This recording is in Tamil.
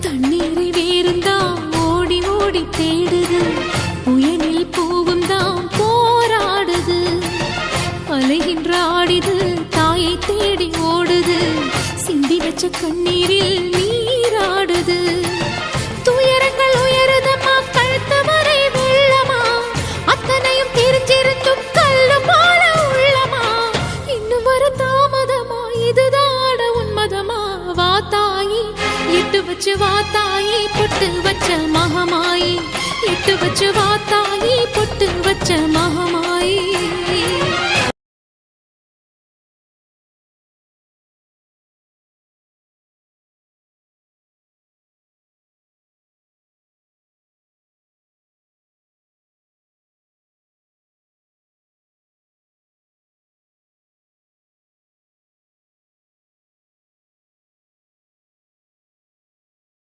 தண்ணீரை வேறுந்தான் ஓடி ஓடி தேடுது, புயலில் பூவும் தான் போராடுது. அலைகின்ற ஆடிது தாயை தேடி ஓடுது, சிந்தி வச்ச கண்ணீரில் நீராடுது. துயரங்கள் உயருதம்மா கழுத்து வரை வெள்ளமா, அத்தனையும் தெரிஞ்சிருந்தும் கல்லு போல உள்ளமா. இன்னும் வர தாமதமா, இதுதாட உன்மதமா? வா தாயி, எட்டு வச்சு வா தாயி, பொட்டு வச்ச மகமாயி. எட்டு வச்சு வா தாயி, பொட்டு வச்ச மகமாயி.